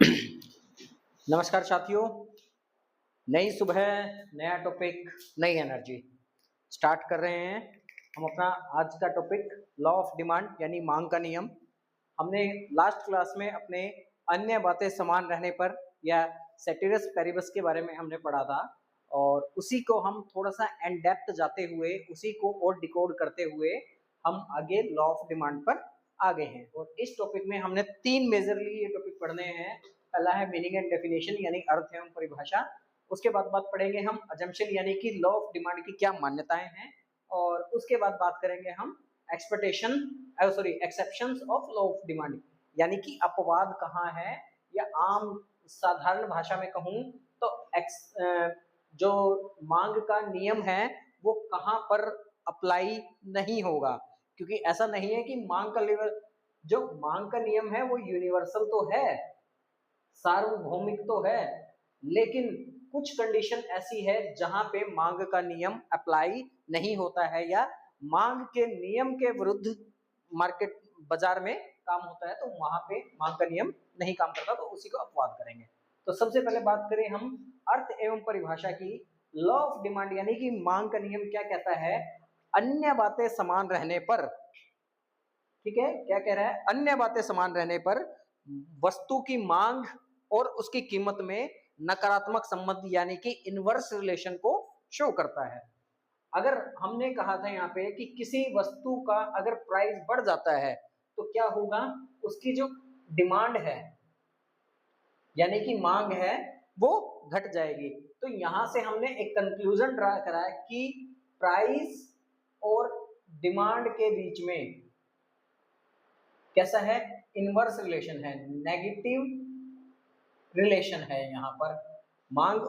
नमस्कार साथियों। नई सुबह, नया टॉपिक, नई एनर्जी स्टार्ट कर रहे हैं। हम अपना आज का टॉपिक लॉ ऑफ डिमांड यानी मांग का नियम। हमने लास्ट क्लास में अपने अन्य बातें समान रहने पर या सेटिरस पेरिबस के बारे में हमने पढ़ा था, और उसी को हम थोड़ा सा इन डेप्थ जाते हुए उसी को और डिकोड करते हुए हम आगे लॉ ऑफ डिमांड पर आ गए हैं। और इस टॉपिक में हमने तीन मेजरली ये टॉपिक पढ़ने हैं। पहला है मीनिंग एंड डेफिनेशन यानी अर्थ एवं परिभाषा। उसके बाद बात पढ़ेंगे हम अजम्पशन यानी कि लॉ ऑफ डिमांड की क्या मान्यताएं हैं, और उसके बाद बात करेंगे हम expectation exceptions of law of demand यानी कि अपवाद कहाँ है, या आम साधारण भाषा में कहूँ तो जो मांग का नियम है वो कहाँ पर अप्लाई नहीं होगा। क्योंकि ऐसा नहीं है कि मांग का लेवल, जो मांग का नियम है वो यूनिवर्सल तो है, सार्वभौमिक तो है, लेकिन कुछ कंडीशन ऐसी है जहां पे मांग का नियम अप्लाई नहीं होता है, या मांग के नियम के विरुद्ध मार्केट बाजार में काम होता है, तो वहां पे मांग का नियम नहीं काम करता, तो उसी को अपवाद करेंगे। तो सबसे पहले बात करें हम अर्थ एवं परिभाषा की। लॉ ऑफ डिमांड यानी कि मांग का नियम क्या कहता है? अन्य बातें समान रहने पर, ठीक है, क्या कह रहा है? अन्य बातें समान रहने पर वस्तु की मांग और उसकी कीमत में नकारात्मक संबंध यानी कि इनवर्स रिलेशन को शो करता है। अगर हमने कहा था यहाँ पे कि किसी वस्तु का अगर प्राइस बढ़ जाता है तो क्या होगा? उसकी जो डिमांड है यानी कि मांग है वो घट जाएगी। तो यहां से हमने एक कंक्लूजन ड्रा करा है कि प्राइस और डिमांड के बीच में कैसा है? इनवर्स रिलेशन है, नेगेटिव रिलेशन है। यहाँ पर मांग,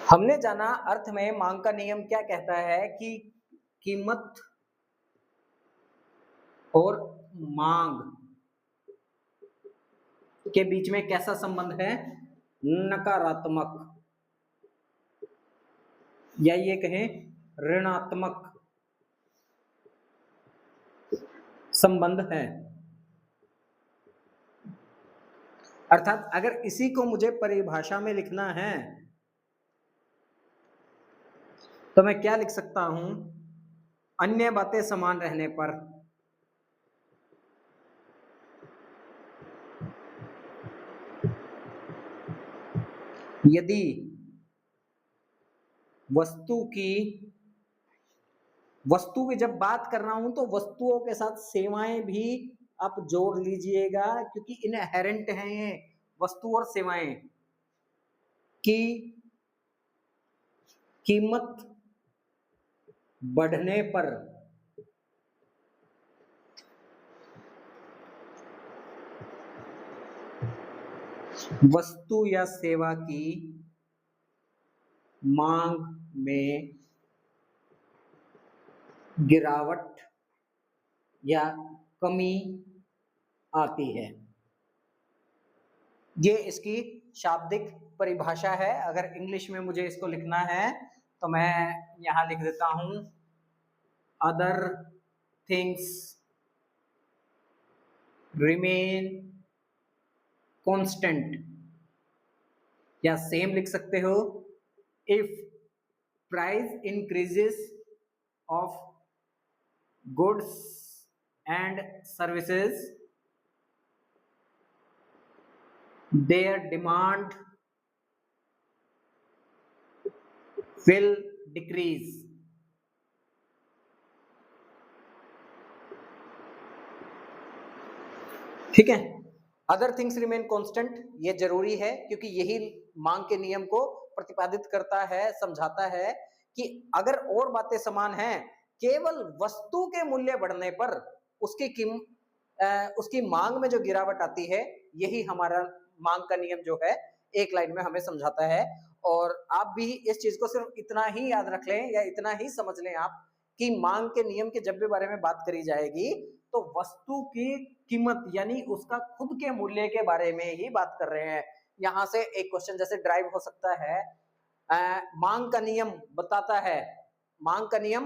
हमने जाना अर्थ में मांग का नियम क्या कहता है कि कीमत और मांग के बीच में कैसा संबंध है? नकारात्मक, या ये कहें ऋणात्मक संबंध है। अर्थात अगर इसी को मुझे परिभाषा में लिखना है तो मैं क्या लिख सकता हूं? अन्य बातें समान रहने पर यदि वस्तु की जब बात कर रहा हूं तो वस्तुओं के साथ सेवाएं भी आप जोड़ लीजिएगा, क्योंकि इनहेरेंट हैं ये वस्तु और सेवाएं की कीमत बढ़ने पर वस्तु या सेवा की मांग में गिरावट या कमी आती है। ये इसकी शाब्दिक परिभाषा है। अगर इंग्लिश में मुझे इसको लिखना है तो मैं यहां लिख देता हूं, अदर थिंग्स रिमेन कांस्टेंट, या सेम लिख सकते हो, if price increases of goods and services their demand will decrease। ठीक है, अदर थिंग्स रिमेन कांस्टेंट ये जरूरी है, क्योंकि यही मांग के नियम को प्रतिपादित करता है, समझाता है कि अगर और बातें समान हैं, केवल वस्तु के मूल्य बढ़ने पर उसकी मांग में जो गिरावट आती है, यही हमारा मांग का नियम जो है एक लाइन में हमें समझाता है। और आप भी इस चीज को सिर्फ इतना ही याद रख लें या इतना ही समझ लें आप कि मांग के नियम के जब भी बारे में बात करी जाएगी तो वस्तु की कीमत यानी उसका खुद के मूल्य के बारे में ही बात कर रहे हैं। यहां से एक क्वेश्चन जैसे ड्राइव हो सकता है, मांग का नियम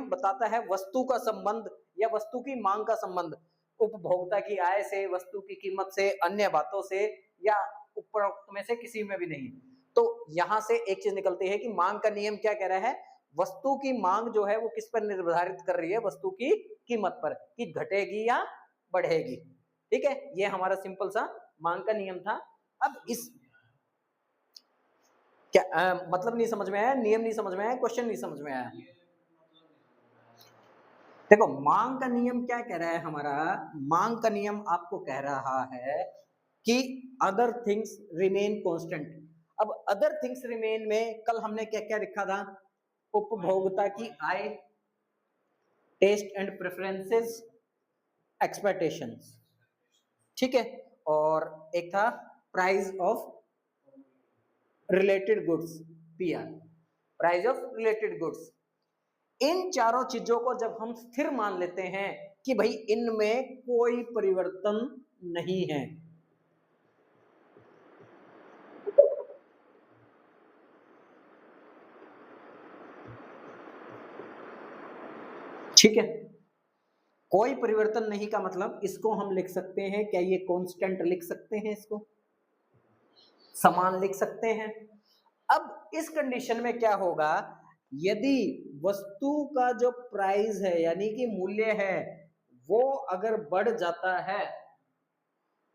बताता है वस्तु का संबंध या वस्तु की मांग का संबंध उपभोक्ता की आय से, वस्तु की कीमत से, अन्य बातों से, या उपरोक्त में से किसी में भी नहीं। तो यहां से एक चीज निकलती है कि मांग का नियम क्या कह रहा है, वस्तु की मांग जो है वो किस पर निर्धारित कर रही है, वस्तु की कीमत पर, कि घटेगी या बढ़ेगी। ठीक है, ये हमारा सिंपल सा मांग का नियम था। अब इस क्या मतलब नहीं समझ में आया, नियम नहीं समझ में आया, क्वेश्चन नहीं समझ में आया? देखो मांग का नियम क्या कह रहा है हमारा, मांग का नियम आपको कह रहा है कि अदर थिंग्स रिमेन कांस्टेंट। अब अदर थिंग्स रिमेन में कल हमने क्या क्या लिखा था, उपभोक्ता की आय, टेस्ट एंड प्रेफरेंसेस, एक्सपेक्टेशंस, ठीक है, और एक था price of related goods, PR, price of related goods. इन चारों चीजों को जब हम स्थिर मान लेते हैं कि भाई इनमें कोई परिवर्तन नहीं है, ठीक है, कोई परिवर्तन नहीं का मतलब इसको हम लिख सकते हैं, क्या ये कांस्टेंट लिख सकते हैं, इसको समान लिख सकते हैं। अब इस कंडीशन में क्या होगा, यदि वस्तु का जो प्राइस है यानी कि मूल्य है वो अगर बढ़ जाता है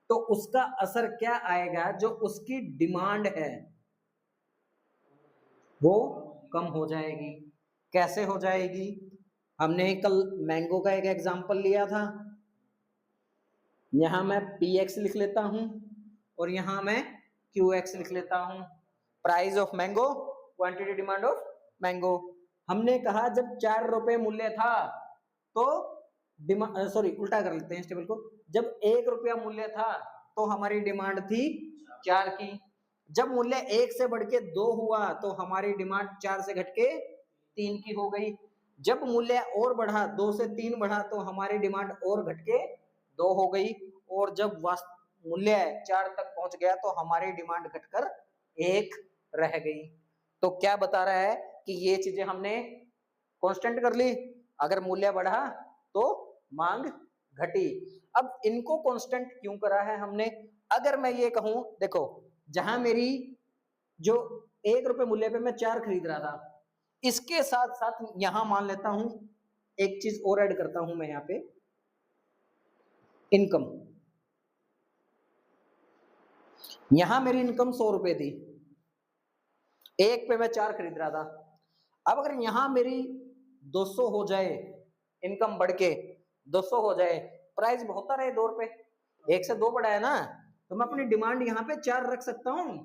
तो उसका असर क्या आएगा, जो उसकी डिमांड है वो कम हो जाएगी। कैसे हो जाएगी, हमने कल मैंगो का एक एग्जांपल लिया था, यहां मैं px लिख लेता हूं और यहां मैं qx लिख लेता हूं, price of mango, quantity demand of mango. हमने कहा जब 4 रुपए मूल्य था तो डिमांड, सॉरी उल्टा कर लेते हैं इस टेबल को, जब 1 रुपया मूल्य था तो हमारी डिमांड थी 4 की, जब मूल्य 1 से बढ़ के 2 हुआ तो हमारी डिमांड 4 से घट के 3 की हो गई, जब मूल्य और बढ़ा 2 से 3 बढ़ा तो हमारी डिमांड और घट के 2 हो गई, और जब मूल्य 4 तक पहुंच गया तो हमारी डिमांड घटकर 1 रह गई। तो क्या बता रहा है कि ये चीजें हमने कांस्टेंट कर ली, अगर मूल्य बढ़ा तो मांग घटी। अब इनको कांस्टेंट क्यों करा है हमने, अगर मैं ये कहूं देखो, जहां मेरी जो 1 रुपए मूल्य पे मैं 4 खरीद रहा था, इसके साथ साथ यहां मान लेता हूं एक चीज और ऐड करता हूं मैं, यहां पे इनकम, यहां मेरी इनकम 100 रुपए थी, 1 पे मैं 4 खरीद रहा था। अब अगर यहां मेरी 200 हो जाए, इनकम बढ़ के 200 हो जाए, प्राइस बढ़ता रहे 2 रुपए, 1 से 2 बढ़ा है ना, तो मैं अपनी डिमांड यहां पे 4 रख सकता हूं।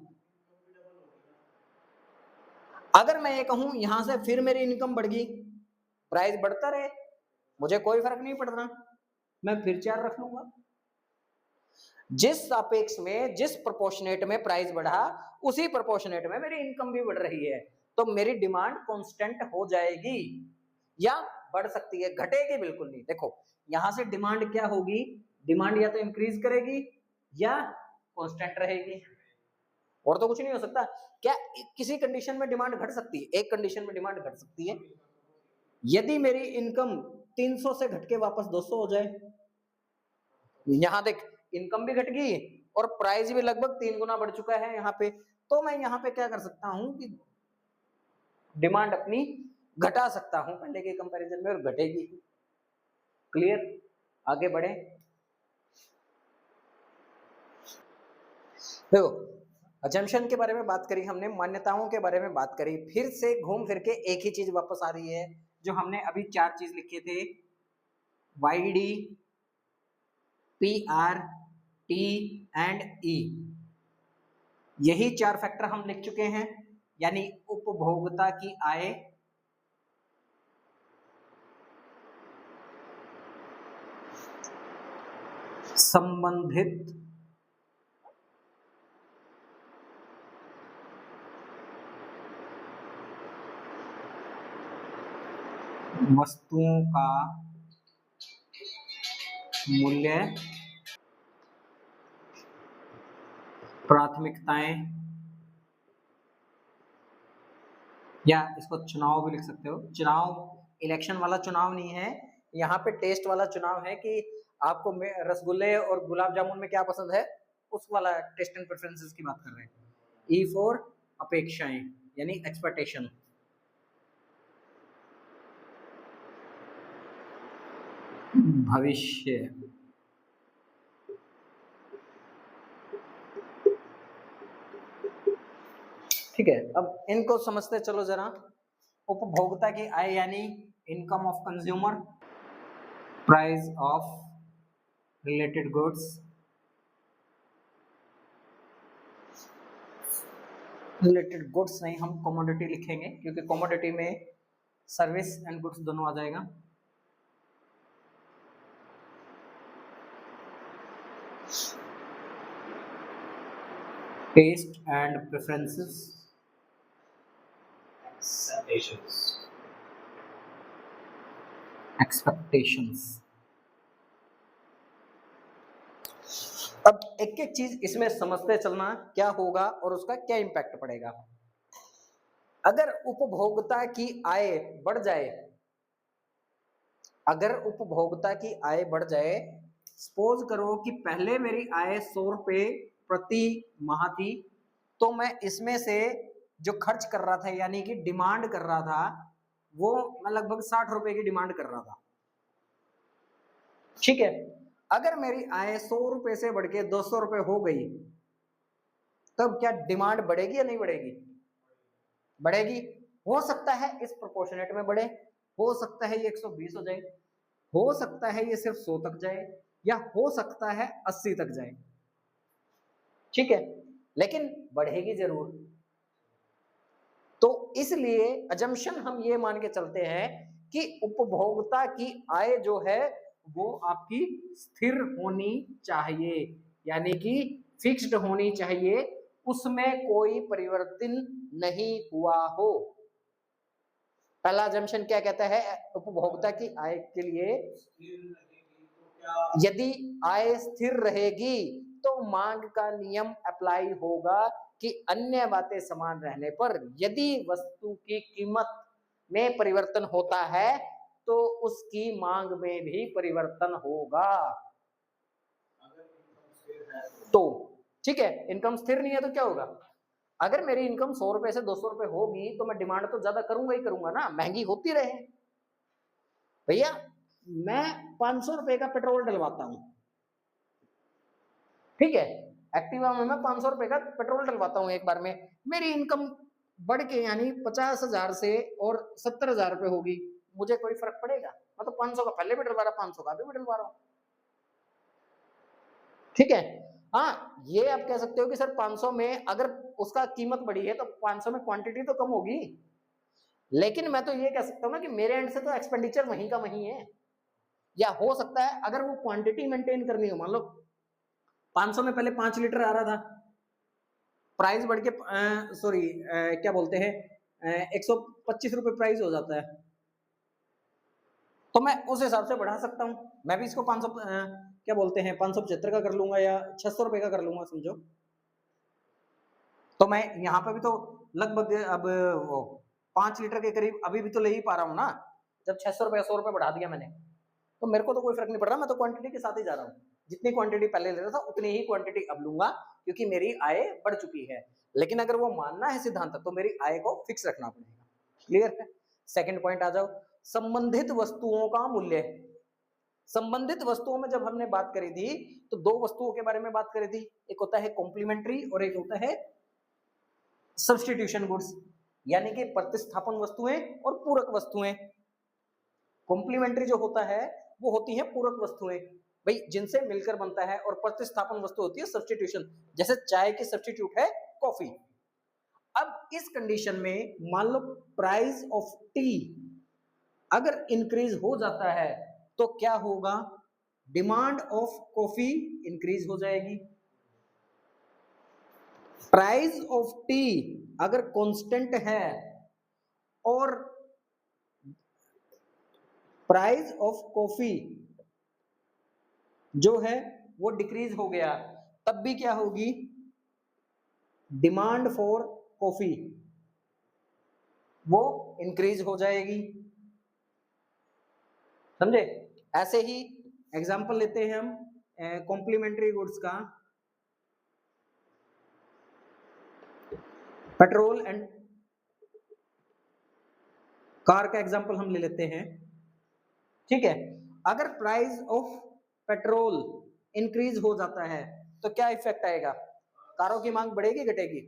अगर मैं ये कहूं यहां से फिर मेरी इनकम बढ़ गई, प्राइस बढ़ता रहे, मुझे कोई फर्क नहीं पड़ रहा, मैं फिर 4 रख लूंगा। जिस सापेक्ष में, जिस प्रोपोर्शनेट में प्राइस बढ़ा उसी प्रोपोर्शनेट में मेरी इनकम भी बढ़ रही है, तो मेरी डिमांड कांस्टेंट हो जाएगी या बढ़ सकती है, घटेगी बिल्कुल नहीं। देखो यहां से डिमांड क्या होगी, डिमांड या तो इंक्रीज करेगी या कांस्टेंट रहेगी, और तो कुछ नहीं हो सकता। क्या किसी कंडीशन में डिमांड घट सकती है, एक कंडीशन में डिमांड घट सकती है, यदि मेरी इनकम 300 से घट के वापस 200 हो जाए, यहां देख इनकम भी घट गई और प्राइस भी लगभग 3 गुना बढ़ चुका है यहाँ पे, तो मैं यहाँ पे क्या कर सकता हूँ कि डिमांड अपनी घटा सकता हूँ पहले के कंपैरिजन में, और घटेगी। क्लियर, आगे बढ़े। देखो अजम्पशन के बारे में बात करी हमने, मान्यताओं के बारे में बात करी, फिर से घूम फिर के एक ही चीज वापस आ रही है जो हमने अभी 4 चीज लिखे थे, YD, PR, T and E, यही 4 फैक्टर हम लिख चुके हैं, यानी उपभोक्ता की आय, संबंधित वस्तुओं का मूल्य, प्राथमिकताएं, या इसको चुनाव भी लिख सकते हो, चुनाव इलेक्शन वाला चुनाव नहीं है, यहाँ पे टेस्ट वाला चुनाव है कि आपको रसगुल्ले और गुलाब जामुन में क्या पसंद है, उस वाला टेस्ट एंड प्रेफरेंसेस की बात कर रहे हैं। ई फॉर अपेक्षाएं यानी एक्सपेक्टेशन। भविष्य। ठीक है, अब इनको समझते चलो जरा। उपभोक्ता की आय यानी income of consumer, price of related goods, related goods नहीं, हम कमोडिटी लिखेंगे क्योंकि कमोडिटी में सर्विस एंड गुड्स दोनों आ जाएगा। Taste and preferences, expectations. अब एक एक चीज इसमें समझते चलना क्या होगा और उसका क्या इंपैक्ट पड़ेगा। अगर उपभोक्ता की आय बढ़ जाए, अगर उपभोक्ता की आय बढ़ जाए, सपोज करो कि पहले मेरी आय 100 रुपए प्रति माह थी, तो मैं इसमें से जो खर्च कर रहा था यानी कि डिमांड कर रहा था, वो मैं लगभग 60 रुपए की डिमांड कर रहा था। ठीक है, अगर मेरी आय 100 रुपए से बढ़ के 200 रुपए हो गई, तब क्या डिमांड बढ़ेगी या नहीं बढ़ेगी? बढ़ेगी। हो सकता है इस प्रोपोर्शनेट में बढ़े, हो सकता है ये 120 हो जाए, हो सकता है ये सिर्फ 100 तक जाए, या हो सकता है 80 तक जाए। ठीक है, लेकिन बढ़ेगी जरूर। तो इसलिए अजम्पशन हम ये मान के चलते हैं कि उपभोक्ता की आय जो है वो आपकी स्थिर होनी चाहिए, यानी कि फिक्स्ड होनी चाहिए, उसमें कोई परिवर्तन नहीं हुआ हो। पहला अजम्पशन क्या कहता है, उपभोक्ता की आय के लिए यदि आय स्थिर रहेगी तो मांग का नियम अप्लाई होगा कि अन्य बातें समान रहने पर यदि वस्तु की कीमत में परिवर्तन होता है तो उसकी मांग में भी परिवर्तन होगा। तो ठीक है, इनकम स्थिर नहीं है तो क्या होगा, अगर मेरी इनकम 100 रुपए से 200 रुपए होगी तो मैं डिमांड तो ज्यादा करूंगा ही करूंगा ना, महंगी होती रहे। भैया मैं 500 रुपए का पेट्रोल डलवाता हूं, ठीक है, एक्टिवा में मैं 500 रुपए का पेट्रोल डलवाता हूं एक बार में, मेरी इनकम बढ़ के यानी 50,000 से और 70,000 रुपए होगी, मुझे कोई फर्क पड़ेगा? मैं तो 500 का पहले भी डलवा रहा, 500 का भी डलवा रहा हूं। ठीक है, हाँ ये आप कह सकते हो कि सर 500 में अगर उसका कीमत बढ़ी है तो 500 में क्वांटिटी तो कम होगी, लेकिन मैं तो ये कह सकता हूं ना कि मेरे एंड से तो एक्सपेंडिचर वहीं का वहीं है। या हो सकता है अगर वो क्वांटिटी मेंटेन करनी हो, मान लो 500 में पहले 5 लीटर आ रहा था, प्राइस बढ़ के सॉरी क्या बोलते हैं 125 रुपए प्राइस हो जाता है, तो मैं उस हिसाब से बढ़ा सकता हूं, मैं भी इसको 500 क्या बोलते हैं 575 का कर लूंगा या 600 रुपए का कर लूंगा समझो, तो मैं यहाँ पे भी तो लगभग अब वो 5 लीटर के करीब अभी भी तो ले ही पा रहा हूँ ना, जब 600 रुपए 100 रुपए बढ़ा दिया मैंने, तो मेरे को तो कोई फर्क नहीं पड़ रहा, मैं तो क्वांटिटी के साथ ही जा रहा हूँ, जितनी क्वांटिटी पहले ले रहा था उतनी ही क्वांटिटी अब लूंगा क्योंकि मेरी आय बढ़ चुकी है। लेकिन अगर वो मानना है सिद्धांत तो मेरी आय को फिक्स रखना पड़ेगा। क्लियर है? सेकंड पॉइंट आ जाओ, संबंधित वस्तुओं का मूल्य। संबंधित वस्तुओं में जब हमने बात करी थी तो दो वस्तुओं के बारे में बात करी थी, एक होता है कॉम्प्लीमेंट्री और एक होता है सब्स्टिट्यूशन गुड्स, यानी कि प्रतिस्थापन वस्तुएं और पूरक वस्तुएं। कॉम्प्लीमेंट्री जो होता है वो होती है पूरक वस्तुएं, भाई जिनसे मिलकर बनता है, और प्रतिस्थापन वस्तु होती है सब्स्टिट्यूशन, जैसे चाय की सब्स्टिट्यूट है कॉफी। अब इस कंडीशन में मान लो प्राइस ऑफ टी अगर इंक्रीज हो जाता है तो क्या होगा, डिमांड ऑफ कॉफी इंक्रीज हो जाएगी। प्राइस ऑफ टी अगर कांस्टेंट है और प्राइस ऑफ कॉफी जो है वो डिक्रीज हो गया, तब भी क्या होगी, डिमांड फॉर कॉफी वो इंक्रीज हो जाएगी। समझे? ऐसे ही एग्जाम्पल लेते हैं हम कॉम्प्लीमेंट्री गुड्स का, पेट्रोल एंड कार का एग्जाम्पल हम ले लेते हैं। ठीक है, अगर प्राइस ऑफ पेट्रोल इंक्रीज हो जाता है तो क्या इफेक्ट आएगा? कारों की मांग बढ़ेगी घटेगी?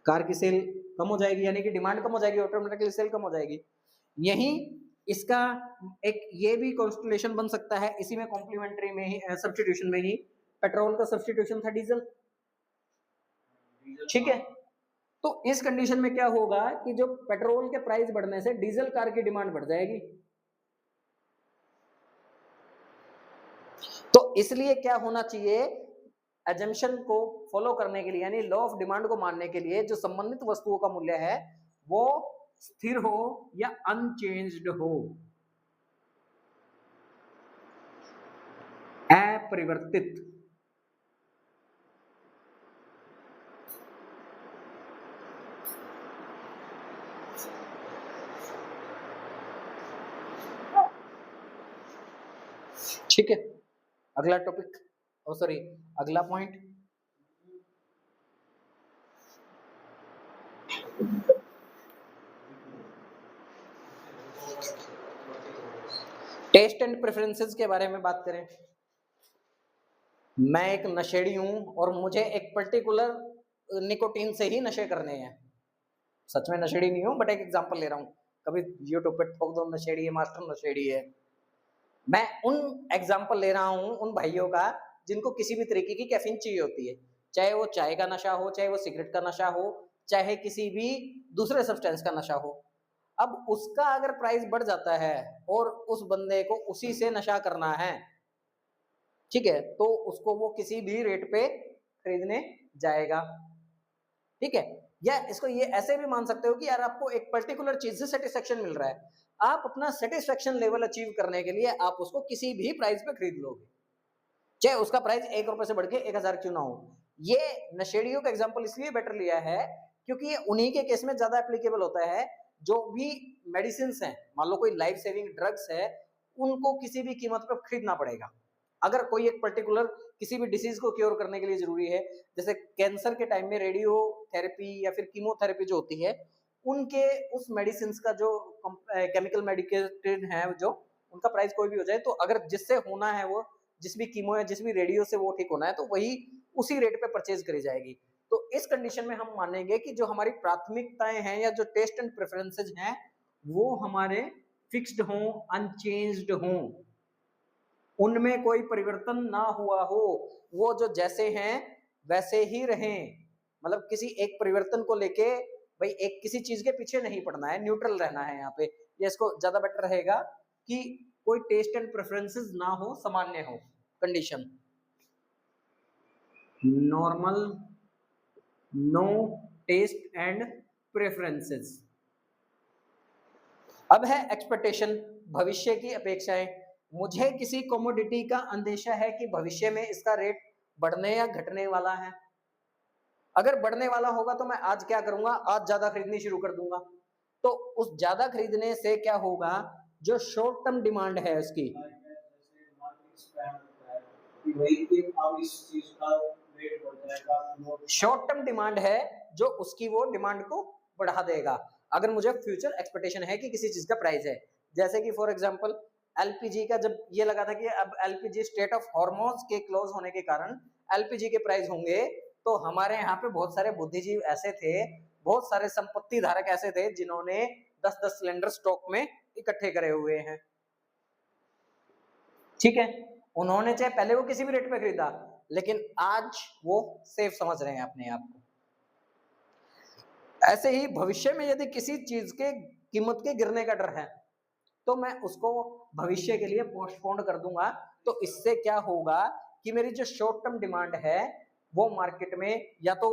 कार की सेल कम हो जाएगी, यानी कि डिमांड कम हो जाएगी, ऑटोमेटिकली सेल कम हो जाएगी। यही इसका एक ये भी कॉन्स्टलेशन बन सकता है, इसी में कॉम्प्लीमेंट्री में ही सब्स्टिट्यूशन में ही पेट्रोल का सब्स्टिट्यूशन था डीजल। ठीक है, तो इस कंडीशन में क्या होगा कि जो पेट्रोल के प्राइस बढ़ने से डीजल कार की डिमांड बढ़ जाएगी। तो इसलिए क्या होना चाहिए, एजम्पशन को फॉलो करने के लिए, यानी लॉ ऑफ डिमांड को मानने के लिए, जो संबंधित वस्तुओं का मूल्य है वो स्थिर हो या अनचेंज्ड हो, अपरिवर्तित। ठीक है, अगला टॉपिक, सॉरी अगला पॉइंट, टेस्ट एंड प्रेफरेंसेस के बारे में बात करें। मैं एक नशेड़ी हूं और मुझे एक पर्टिकुलर निकोटीन से ही नशे करने हैं। सच में नशेड़ी नहीं हूं, बट एक एग्जांपल ले रहा हूं, कभी यूट्यूब पे ठोक दो नशेड़ी है, मास्टर नशेड़ी है। मैं उन एग्जांपल ले रहा हूं उन भाइयों का जिनको किसी भी तरीके की कैफीन चाहिए होती है, चाहे वो चाय का नशा हो, चाहे वो सिगरेट का नशा हो, चाहे किसी भी दूसरे सब्सटेंस का नशा हो। अब उसका अगर प्राइस बढ़ जाता है और उस बंदे को उसी से नशा करना है, ठीक है, तो उसको वो किसी भी रेट पे खरीदने जाएगा। ठीक है, या इसको ये ऐसे भी मान सकते हो कि यार आपको एक पर्टिकुलर चीज से सेटिस्फेक्शन मिल रहा है, आप अपना सेटिस्फेक्शन लेवल अचीव करने के लिए आप उसको किसी भी प्राइस पे खरीद लोगे, चाहे उसका प्राइस 1 रुपए से बढ़ के 1000 क्यों ना हो। ये नशेड़ियों का एग्जांपल इसलिए बेटर लिया है क्योंकि ये उन्हीं के केस में ज्यादा एप्लीकेबल होता है। जो भी मेडिसिन हैं, मान लो कोई लाइफ सेविंग ड्रग्स है, उनको किसी भी कीमत पर खरीदना पड़ेगा। अगर कोई एक पर्टिकुलर किसी भी डिसीज को क्योर करने के लिए जरूरी है, जैसे कैंसर के टाइम में रेडियो थेरेपी या फिर कीमोथेरेपी जो होती है, उनके उस मेडिसिन का जो केमिकल मेडिकेटेड है, जो उनका प्राइस कोई भी हो जाए, तो अगर जिससे होना है, वो जिस भी कीमो या जिस भी रेडियो से वो ठीक होना है, तो वही उसी रेट पे परचेज करी जाएगी। तो इस कंडीशन में हम मानेंगे कि जो हमारी प्राथमिकताएं हैं या जो टेस्ट एंड प्रेफरेंसेज हैं वो हमारे फिक्स्ड हों, अनचेंज्ड हों, उनमें कोई परिवर्तन ना हुआ हो, वो जो जैसे हैं वैसे ही रहें। मतलब किसी एक परिवर्तन को लेके भाई एक किसी चीज के पीछे नहीं पड़ना है, न्यूट्रल रहना है यहाँ पे। ये इसको ज्यादा बेटर रहेगा कि कोई टेस्ट एंड प्रेफरेंसेस ना हो, सामान्य हो condition, normal, no taste and preferences. अब है एक्सपेक्टेशन, भविष्य की अपेक्षाएं। मुझे किसी कमोडिटी का अंदेशा है कि भविष्य में इसका रेट बढ़ने या घटने वाला है। अगर बढ़ने वाला होगा तो मैं आज क्या करूंगा, आज ज्यादा खरीदनी शुरू कर दूंगा। तो उस ज्यादा खरीदने से क्या होगा, जो शॉर्ट टर्म डिमांड है उसकी, शॉर्ट टर्म डिमांड है जो उसकी वो डिमांड को बढ़ा देगा। अगर मुझे फ्यूचर एक्सपेक्टेशन है कि किसी चीज का प्राइस है, जैसे कि फॉर एग्जांपल एलपीजी का जब ये लगा था कि अब एलपीजी स्टेट ऑफ हॉर्मोन्स के क्लोज होने के कारण एलपीजी के प्राइस होंगे, तो हमारे यहाँ पे बहुत सारे बुद्धिजीवी ऐसे थे, बहुत सारे संपत्ति धारक ऐसे थे जिन्होंने 10-10 सिलेंडर स्टॉक में इकट्ठे करे हुए हैं। ठीक है, उन्होंने चाहे पहले वो किसी भी रेट पे खरीदा, लेकिन आज वो सेफ समझ रहे हैं अपने आप को। ऐसे ही भविष्य में यदि किसी चीज के कीमत के गिरने का डर है तो मैं उसको भविष्य के लिए पोस्टपोन कर दूंगा। तो इससे क्या होगा कि मेरी जो शॉर्ट टर्म डिमांड है वो मार्केट में या तो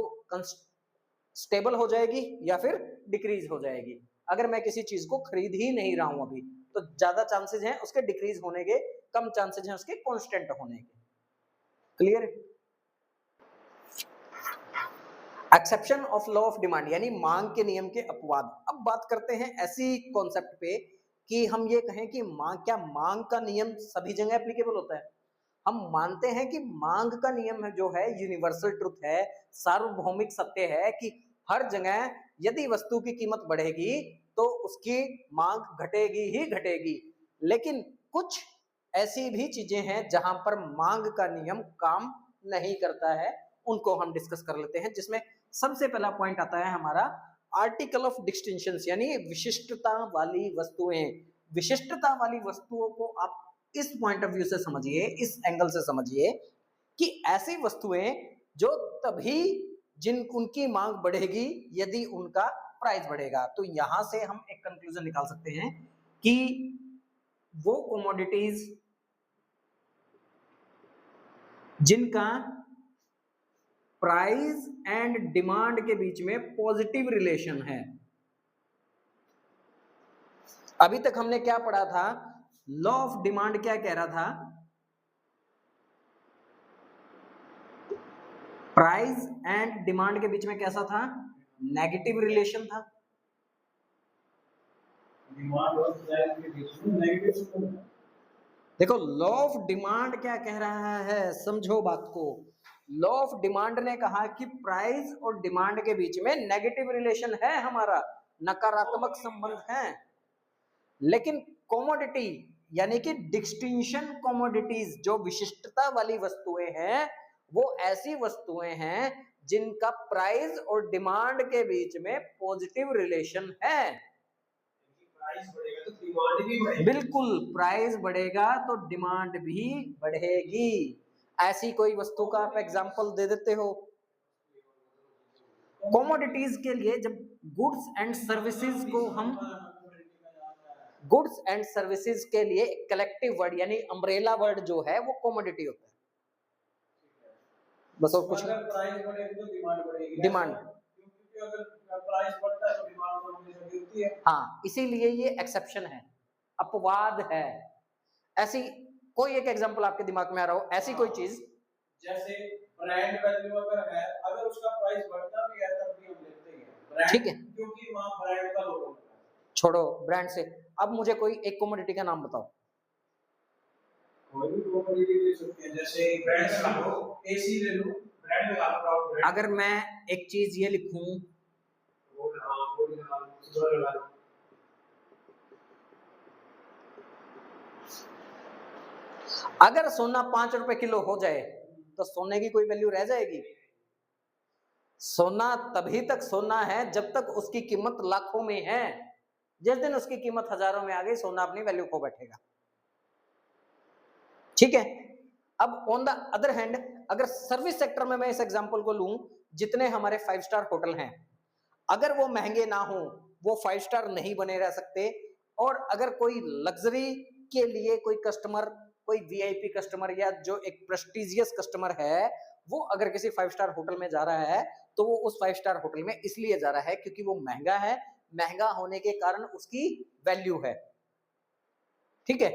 स्टेबल हो जाएगी या फिर डिक्रीज हो जाएगी। अगर मैं किसी चीज को खरीद ही नहीं रहा हूं अभी, तो ज्यादा चांसेस हैं उसके डिक्रीज होने के, कम चांसेस हैं उसके कांस्टेंट होने के। Clear? Exception of law of demand यानी मांग के नियम के अपवाद। अब बात करते हैं ऐसी कॉन्सेप्ट पे कि हम ये कहें कि क्या मांग का नियम सभी जगह एप्लीकेबल होता है? हम मानते हैं कि मांग का नियम है जो है यूनिवर्सल ट्रुथ है, सार्वभौमिक सत्य है कि हर जगह यदि वस्तु की कीमत बढ़ेगी तो उसकी मांग घटेगी ही घटेगी। लेकिन कुछ ऐसी भी चीजें हैं जहां पर मांग का नियम काम नहीं करता है, उनको हम डिस्कस कर लेते हैं। जिसमें सबसे पहला पॉइंट आता है हमारा आर्टिकल ऑफ डिस्टिंक्शन, यानी विशिष्टता वाली वस्तुएं। विशिष्टता वाली वस्तुओं को आप इस पॉइंट ऑफ व्यू से समझिए, इस एंगल से समझिए कि ऐसी वस्तुएं जो तभी जिन उनकी मांग बढ़ेगी यदि उनका प्राइस बढ़ेगा। तो यहां से हम एक कंक्लूजन निकाल सकते हैं कि वो कमोडिटीज जिनका प्राइस एंड डिमांड के बीच में पॉजिटिव रिलेशन है। अभी तक हमने क्या पढ़ा था? लॉ ऑफ डिमांड क्या कह रहा था? प्राइस एंड डिमांड के बीच में कैसा था? नेगेटिव रिलेशन था। डिमांड और प्राइस के बीच में नेगेटिव। देखो लॉ ऑफ डिमांड क्या कह रहा है, समझो बात को। लॉ ऑफ डिमांड ने कहा कि प्राइस और डिमांड के बीच में नेगेटिव रिलेशन है, हमारा नकारात्मक संबंध है। लेकिन कमोडिटी यानी कि डिस्टिंक्शन कमोडिटीज, जो विशिष्टता वाली वस्तुएं हैं, वो ऐसी वस्तुएं हैं जिनका प्राइस और डिमांड के बीच में पॉजिटिव रिलेशन है। प्राइस बढ़ेगा तो डिमांड भी बढ़ेगी। बिल्कुल, प्राइस बढ़ेगा तो डिमांड भी बढ़ेगी। ऐसी कोई वस्तु का आप एग्जांपल दे देते हो? कमोडिटीज के लिए जब गुड्स एंड सर्विसेज को हम गुड्स एंड सर्विसेज के लिए कलेक्टिव वर्ड यानी अम्ब्रेला वर्ड जो है वो कमोडिटी होता है। बस और कुछ नहीं। प्राइस बढ़ेगी तो डिमांड बढ़ेगी। डिमांड, क्योंकि अगर प्राइस बढ़ता है तो डिमांड तो हमेशा गिरती है। हाँ, इसीलिए ये एक्सेप्शन है, अपवाद है। ऐसी कोई एक एग्जांपल आपके दिमाग में आ रहा हो, ऐसी कोई चीज जैसे ब्रांड वैल्यू अगर है, अगर उसका प्राइस बढ़ता भी है तब भी हम लेते हैं। ठीक है, क्योंकि वहां ब्रांड का लोगो। छोड़ो ब्रांड से, अब मुझे कोई एक कमोडिटी का नाम बताओ। कोई भी कमोडिटी ले सकते हैं, जैसे ब्रांड लगा लो, एसी ले लो, ब्रांड लगा लो। अगर मैं एक चीज ये लिखूं, अगर सोना 5 रुपए किलो हो जाए तो सोने की कोई वैल्यू रह जाएगी? सोना तभी तक सोना है जब तक उसकी कीमत लाखों में है। जिस दिन उसकी कीमत हजारों में आ गई, सोना अपनी वैल्यू खो बैठेगा। ठीक है। अब ऑन द अदर हैंड, अगर सर्विस सेक्टर में मैं इस एग्जांपल को लूं, जितने हमारे 5 स्टार होटल हैं, अगर वो महंगे ना हो, वो 5 स्टार नहीं बने रह सकते। और अगर कोई लग्जरी के लिए कोई कस्टमर, कोई वीआईपी कस्टमर या जो एक प्रेस्टिजियस कस्टमर है, वो अगर किसी 5 स्टार होटल में जा रहा है तो वो उस 5 स्टार होटल में इसलिए जा रहा है क्योंकि वो महंगा है, महंगा होने के कारण उसकी वैल्यू है। ठीक है,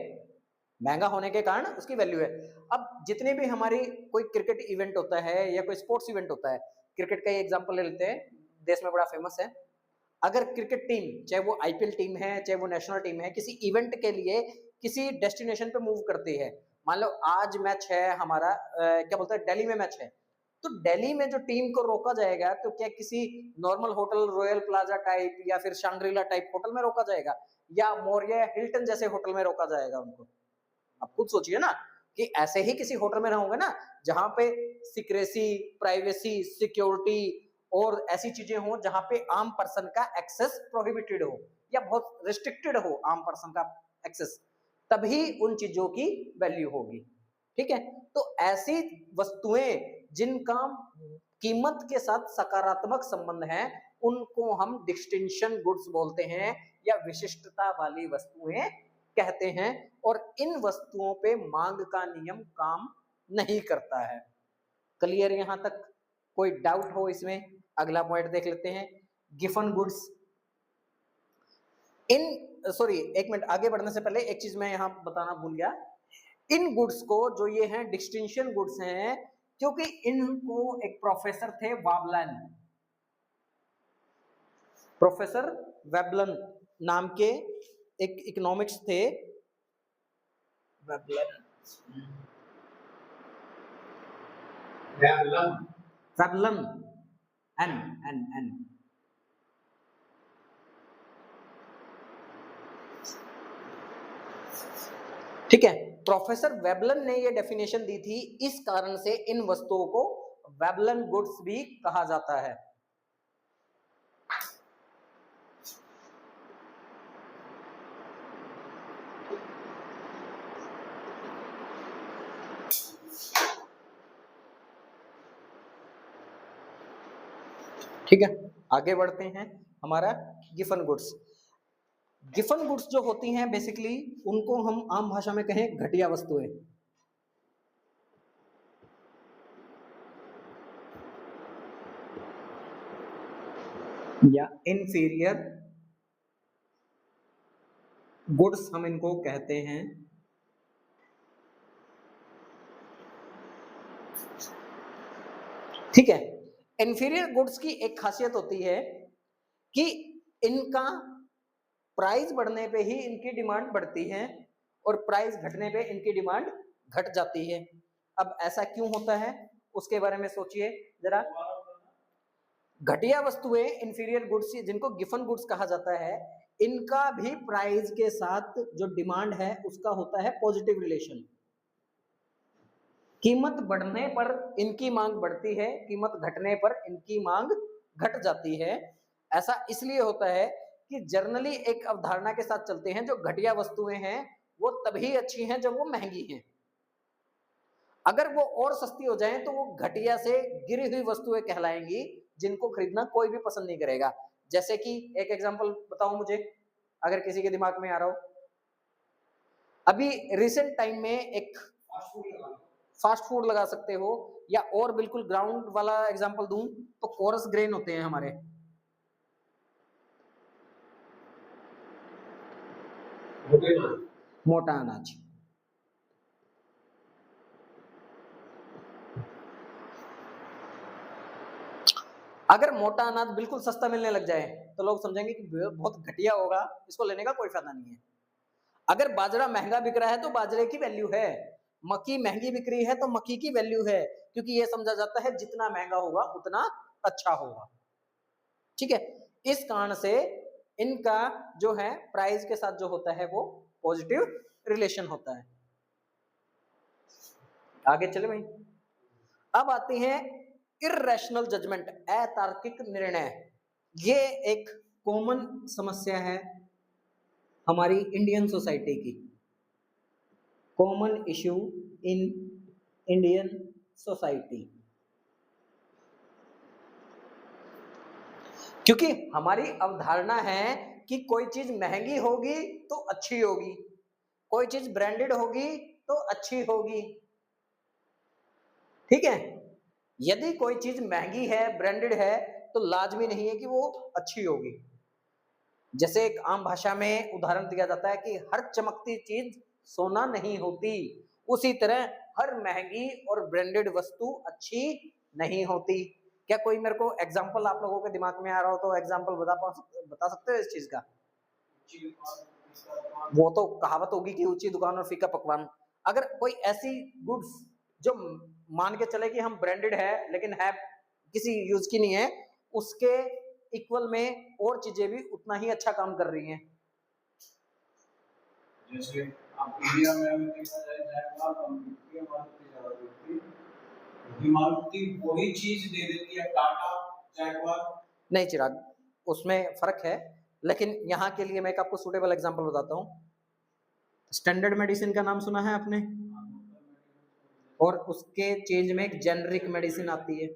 महंगा होने के कारण उसकी वैल्यू है। अब जितने भी हमारी कोई क्रिकेट इवेंट होता है या कोई स्पोर्ट्स इवेंट होता है, क्रिकेट का ही एग्जांपल ले लेते हैं, देश में बड़ा फेमस है। अगर क्रिकेट टीम, चाहे वो आईपीएल टीम है चाहे वो नेशनल टीम है, किसी इवेंट के लिए किसी डेस्टिनेशन पे मूव करती है, मान लो आज मैच है हमारा क्या बोलते हैं, दिल्ली में मैच है, तो दिल्ली में जो टीम को रोका जाएगा तो क्या किसी normal hotel, royal plaza type या फिर शांग्रीला टाइप होटल में रोका जाएगा, या मौर्य हिल्टन जैसे होटल में रोका जाएगा उनको? आप खुद सोचिए ना कि ऐसे ही किसी होटल में रहोगे ना जहां पे सिक्रेसी, प्राइवेसी, सिक्योरिटी और ऐसी चीजें हो जहां पे आम पर्सन का एक्सेस प्रोहिबिटेड हो या बहुत रिस्ट्रिक्टेड हो आम पर्सन का एक्सेस, तभी उन चीजों की वैल्यू होगी। ठीक है, तो ऐसी वस्तुएं जिनका कीमत के साथ सकारात्मक संबंध है उनको हम डिस्टिंक्शन गुड्स बोलते हैं या विशिष्टता वाली वस्तुएं कहते हैं। और इन वस्तुओं पे मांग का नियम काम नहीं करता है। क्लियर यहां तक? कोई डाउट हो इसमें? अगला पॉइंट देख लेते हैं, गिवन गुड्स। सॉरी, एक मिनट आगे बढ़ने से पहले एक चीज मैं यहां बताना भूल गया। इन गुड्स को, जो ये हैं डिस्टिंक्शन गुड्स हैं, क्योंकि इनको एक प्रोफेसर थे वाबलन, प्रोफेसर वेबलन नाम के एक इकोनॉमिक्स थे, वेबलन, एन एन एन, ठीक है। प्रोफेसर वेबलन ने ये डेफिनेशन दी थी, इस कारण से इन वस्तुओं को वेबलन गुड्स भी कहा जाता है। ठीक है, आगे बढ़ते हैं। हमारा गिफन गुड्स, गिफन गुड्स जो होती हैं बेसिकली उनको हम आम भाषा में कहें घटिया वस्तुएं, या इंफीरियर गुड्स हम इनको कहते हैं। ठीक है, इंफीरियर गुड्स की एक खासियत होती है कि इनका प्राइस बढ़ने पे ही इनकी डिमांड बढ़ती है और प्राइस घटने पे इनकी डिमांड घट जाती है। अब ऐसा क्यों होता है उसके बारे में सोचिए जरा। घटिया वस्तुएं, इंफीरियर गुड्स, जिनको गिफन गुड्स कहा जाता है, इनका भी प्राइस के साथ जो डिमांड है उसका होता है पॉजिटिव रिलेशन। कीमत बढ़ने पर इनकी मांग बढ़ती है, कीमत घटने पर इनकी मांग घट जाती है। ऐसा इसलिए होता है कि जर्नली एक अवधारणा के साथ चलते हैं, जो घटिया वस्तुएं हैं वो तभी अच्छी हैं जब वो महंगी हैं। अगर वो और सस्ती हो जाएं तो वो घटिया से गिरी हुई वस्तुएं कहलाएंगी, जिनको खरीदना कोई भी पसंद नहीं करेगा। जैसे कि एक एग्जांपल बताओ मुझे, अगर किसी के दिमाग में आ रहा हो। अभी रिसेंट टाइम में एक फास्ट फूड लगा सकते हो, या और बिल्कुल ग्राउंड वाला एग्जांपल दूं तो कोरस ग्रेन होते हैं हमारे, मोटा अनाज। अगर मोटा अनाज बिल्कुल सस्ता मिलने लग जाए तो लोग समझेंगे कि बहुत घटिया होगा, इसको लेने का कोई फायदा नहीं है। अगर बाजरा महंगा बिक रहा है तो बाजरे की वैल्यू है, मक्की महंगी बिक रही है तो मक्की की वैल्यू है, क्योंकि यह समझा जाता है जितना महंगा होगा उतना अच्छा होगा। ठीक है, इस कारण से इनका जो है प्राइस के साथ जो होता है वो पॉजिटिव रिलेशन होता है। आगे चले भाई। अब आते हैं इर्रेशनल जजमेंट, अतार्किक निर्णय। ये एक कॉमन समस्या है हमारी इंडियन सोसाइटी की, common issue in Indian society. क्योंकि हमारी अवधारणा है कि कोई चीज महंगी होगी तो अच्छी होगी, कोई चीज ब्रांडेड होगी तो अच्छी होगी। ठीक है, यदि कोई चीज महंगी है, ब्रांडेड है, तो लाजमी नहीं है कि वो अच्छी होगी। जैसे एक आम भाषा में उदाहरण दिया जाता है कि हर चमकती चीज सोना नहीं होती, उसी तरह हर महंगी और ब्रांडेड वस्तु अच्छी नहीं होती। क्या कोई मेरे को एग्जांपल आप लोगों के दिमाग में आ रहा हो तो एग्जांपल बता सकते हो इस चीज का? वो तो कहावत होगी कि ऊंची दुकान और फीका पकवान। अगर कोई ऐसी गुड्स जो मान के चले कि हम ब्रांडेड है लेकिन है किसी यूज की नहीं है, उसके इक्वल में और चीजें भी उतना ही अच्छा काम कर रही हैं। जैसे आप इंडिया में देखा जाए मारुति वही चीज दे देती है, टाटा जैगवार नहीं चिराग, उसमें फर्क है। लेकिन यहाँ के लिए मैं एक आपको सूटेबल एग्जांपल बताता हूँ। स्टैंडर्ड मेडिसिन का नाम सुना है आपने? और उसके चेंज में एक जेनरिक मेडिसिन आती है।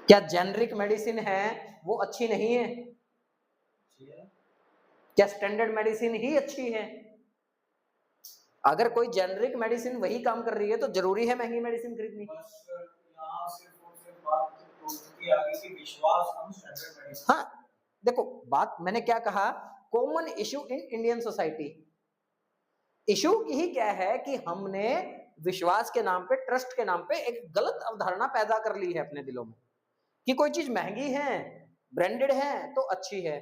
क्या जेनरिक मेडिसिन है वो अच्छी नहीं है? क्या स्टैंडर्ड मेडिसिन ही अच्छी है? अगर कोई जेनरिक मेडिसिन वही काम कर रही है तो जरूरी है महंगी मेडिसिन खरीदनी? हाँ, देखो बात मैंने क्या कहा, common issue in Indian society. Issue ही क्या है कि हमने विश्वास के नाम पे, ट्रस्ट के नाम पे एक गलत अवधारणा पैदा कर ली है अपने दिलों में कि कोई चीज महंगी है, ब्रांडेड है तो अच्छी है।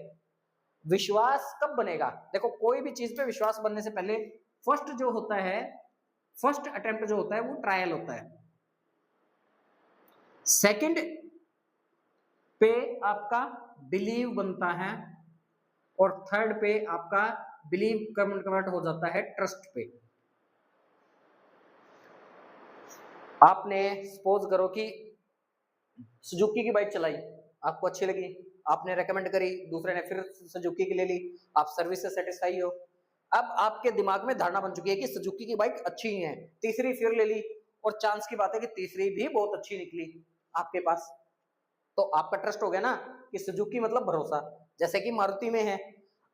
विश्वास कब बनेगा? देखो कोई भी चीज पे विश्वास बनने से पहले फर्स्ट जो होता है, फर्स्ट अटेम्प्ट जो होता है वो ट्रायल होता है, सेकंड पे आपका बिलीव बनता है, और थर्ड पे आपका बिलीव कन्वर्ट हो जाता है ट्रस्ट पे। आपने सपोज करो कि सुजुकी की बाइक चलाई, आपको अच्छी लगी, आपने रेकमेंड करी, दूसरे ने फिर सुजुकी की ले ली, आप सर्विस से सेटिस्फाई हो। अब आपके दिमाग में धारणा बन चुकी है कि सुजुकी की बाइक अच्छी ही है, तीसरी फिर ले ली, और चांस की बात है कि तीसरी भी बहुत अच्छी निकली आपके पास, तो आपका ट्रस्ट हो गया ना कि सुजुकी मतलब भरोसा। जैसे कि मारुति में है,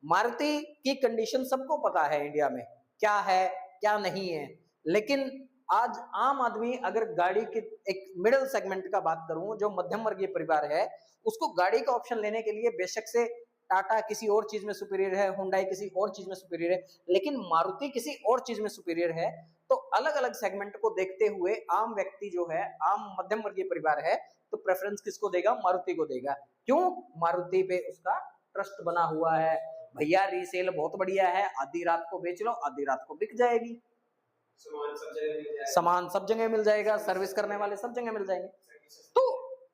मारुति की कंडीशन सबको पता है इंडिया में क्या है क्या नहीं है, लेकिन आज आम आदमी अगर गाड़ी के एक मिडिल सेगमेंट का बात करूं, जो मध्यम वर्गीय परिवार है, उसको गाड़ी का ऑप्शन लेने के लिए बेशक से टाटा किसी और चीज में सुपीरियर है, हुंडई किसी और चीज में सुपीरियर है, लेकिन मारुति किसी और चीज में सुपीरियर है। तो अलग अलग सेगमेंट को देखते हुए आम व्यक्ति जो है, आम मध्यम वर्गीय परिवार है, तो प्रेफरेंस किसको देगा? मारुति को देगा। क्यों? मारुति पे उसका ट्रस्ट बना हुआ है, भैया रीसेल बहुत बढ़िया है, आधी रात को बेच लो, आधी रात को बिक जाएगी, सामान सब जगह मिल जाएगा, सर्विस करने वाले सब जगह मिल जाएंगे। तो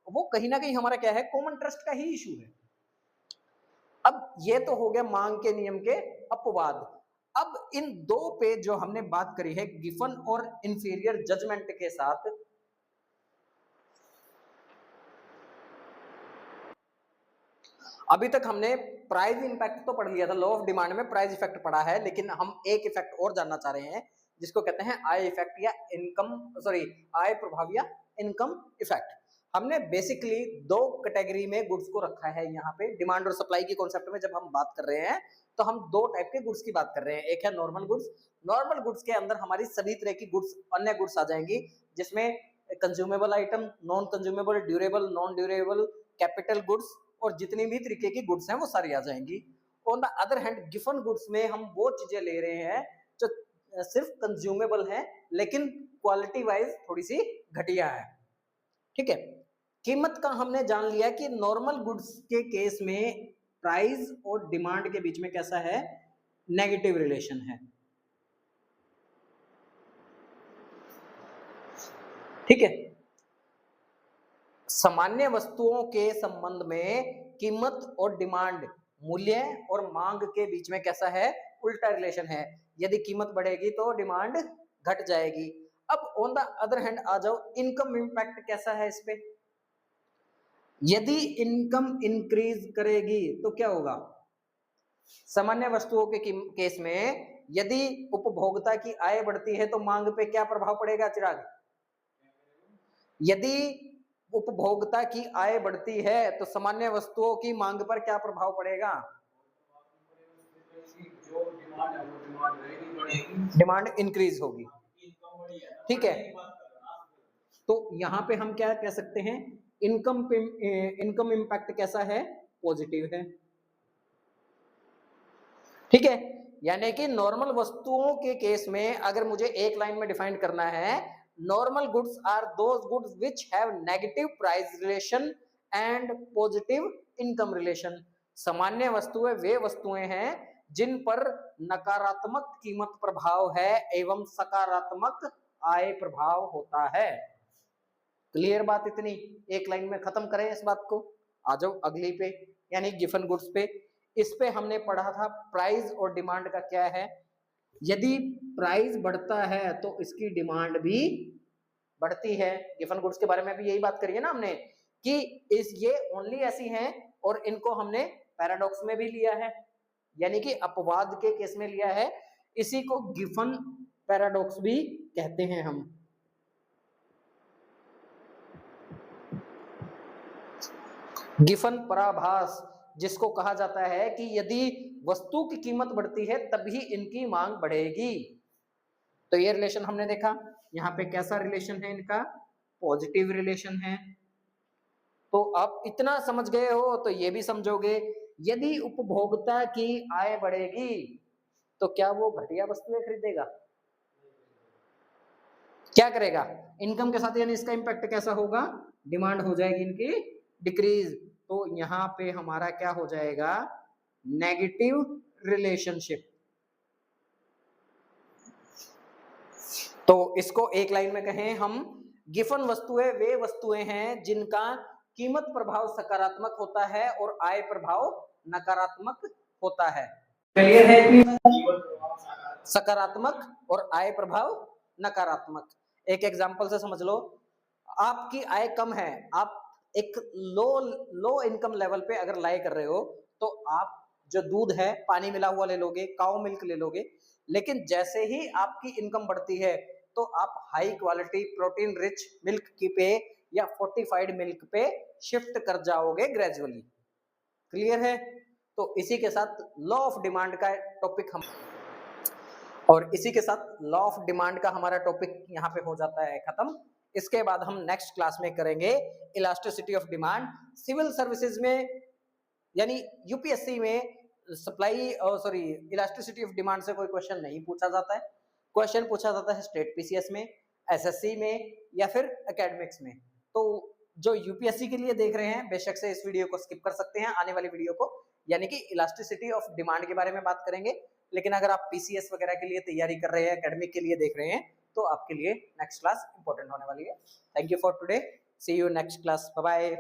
वो कहीं ना कहीं हमारा क्या है, कॉमन ट्रस्ट का ही इशू है। अब ये तो हो गया मांग के नियम के अपवाद। अब इन दो पे जो हमने बात करी है, गिवन और इंफीरियर जजमेंट के साथ, अभी तक हमने प्राइस इंपैक्ट तो पढ़ लिया था, लॉ ऑफ डिमांड में प्राइस इफेक्ट पढ़ा है, लेकिन हम एक इफेक्ट और जानना चाह रहे हैं जिसको कहते हैं आय इफेक्ट या आय प्रभाव या इनकम इफेक्ट। हमने बेसिकली दो कैटेगरी में गुड्स को रखा है यहाँ पे, डिमांड और सप्लाई के कॉन्सेप्ट में जब हम बात कर रहे हैं तो हम दो टाइप के गुड्स की बात कर रहे हैं। एक है नॉर्मल गुड्स, नॉर्मल गुड्स के अंदर हमारी सभी तरह की गुड्स, अन्य गुड्स आ जाएंगी, जिसमें consumable item, non consumable, durable, non durable, capital goods, और जितनी भी तरीके की गुड्स हैं वो सारी आ जाएंगी। On the other hand given goods में हम वो चीजें ले रहे हैं जो सिर्फ कंज्यूमेबल है लेकिन क्वालिटी वाइज थोड़ी सी घटिया है। ठीक है, कीमत का हमने जान लिया कि नॉर्मल गुड्स के केस में प्राइस और डिमांड के बीच में कैसा है, नेगेटिव रिलेशन है। ठीक है, सामान्य वस्तुओं के संबंध में कीमत और डिमांड, मूल्य और मांग के बीच में कैसा है, उल्टा रिलेशन है। यदि कीमत बढ़ेगी तो डिमांड घट जाएगी। अब ऑन द अदर हैंड आ जाओ, इनकम इंपैक्ट कैसा है इस पे? यदि इनकम इंक्रीज करेगी तो क्या होगा? सामान्य वस्तुओं के केस में यदि उपभोक्ता की आय बढ़ती है तो मांग पे क्या प्रभाव पड़ेगा चिराग? यदि उपभोक्ता की आय बढ़ती है तो सामान्य वस्तुओं की मांग पर क्या प्रभाव पड़ेगा? डिमांड इंक्रीज होगी। ठीक है, तो यहां पे हम क्या कह सकते हैं, इनकम इंपैक्ट कैसा है, पॉजिटिव है। ठीक है, यानी कि नॉर्मल वस्तुओं के केस में अगर मुझे एक लाइन में डिफाइन करना है, normal goods are those goods which have negative price relation and positive income relation. सामान्य वस्तुएं वे वस्तुएं हैं जिन पर नकारात्मक कीमत प्रभाव है एवं सकारात्मक आय प्रभाव होता है। क्लियर बात? इतनी एक लाइन में खत्म करें इस बात को। आ जाओ अगली पे, यानी गिवन गुड्स पे। इस पे हमने पढ़ा था प्राइस और डिमांड का क्या है। यदि प्राइस बढ़ता है तो इसकी डिमांड भी बढ़ती है। गिवन गुड्स के बारे में भी यही बात करी है ना हमने कि ये ओनली ऐसी हैं, और इनको हमने पैराडॉक्स में भी लिया है, यानी कि अपवाद के केस में लिया है। इसी को गिवन पैराडॉक्स भी कहते हैं हम। गिवन पराभास, जिसको कहा जाता है कि यदि वस्तु की कीमत बढ़ती है तभी इनकी मांग बढ़ेगी। तो ये रिलेशन हमने देखा, यहाँ पे कैसा रिलेशन है इनका, पॉजिटिव रिलेशन है। तो आप इतना समझ गए हो तो ये भी समझोगे, यदि उपभोक्ता की आय बढ़ेगी तो क्या वो घटिया वस्तुएं खरीदेगा? क्या करेगा? इनकम के साथ, यानी इसका इंपैक्ट कैसा होगा, डिमांड हो जाएगी इनकी डिक्रीज। तो यहाँ पे हमारा क्या हो जाएगा, नेगेटिव रिलेशनशिप। तो इसको एक लाइन में कहें हम, गिवन वस्तुएं वे वस्तुएं हैं जिनका कीमत प्रभाव सकारात्मक होता है और आय प्रभाव नकारात्मक होता है। क्लियर है? सकारात्मक और आय प्रभाव नकारात्मक। एक एग्जांपल से समझ लो, आपकी आय कम है, आप एक लो इनकम लेवल पे अगर लाई कर रहे हो तो आप जो दूध है पानी मिला हुआ ले लोगे, काउ मिल्क ले लोगे, लेकिन जैसे ही आपकी इनकम बढ़ती है तो आप high quality protein rich milk की पे या फोर्टिफाइड मिल्क पे शिफ्ट कर जाओगे ग्रेजुअली। क्लियर है? तो इसी के साथ लॉ ऑफ डिमांड का टॉपिक हम, और इसी के साथ लॉ ऑफ डिमांड का हमारा टॉपिक यहाँ पे हो जाता है खत्म। इसके बाद हम नेक्स्ट क्लास में करेंगे elasticity of demand. Civil services में यानी यूपीएससी में supply sorry elasticity of demand से कोई क्वेश्चन नहीं पूछा जाता है। क्वेश्चन पूछा जाता है स्टेट पीसीएस में, एसएससी में या फिर एकेडमिक्स में। तो जो यूपीएससी के लिए देख रहे हैं बेशक से इस वीडियो को स्किप कर सकते हैं, आने वाली वीडियो को यानी कि इलास्टिसिटी ऑफ डिमांड के बारे में बात करेंगे। लेकिन अगर आप पीसीएस वगैरह के लिए तैयारी कर रहे हैं, एकेडमिक के लिए देख रहे हैं, तो आपके लिए नेक्स्ट क्लास इंपॉर्टेंट होने वाली है। Thank you for today, see you next class, bye bye.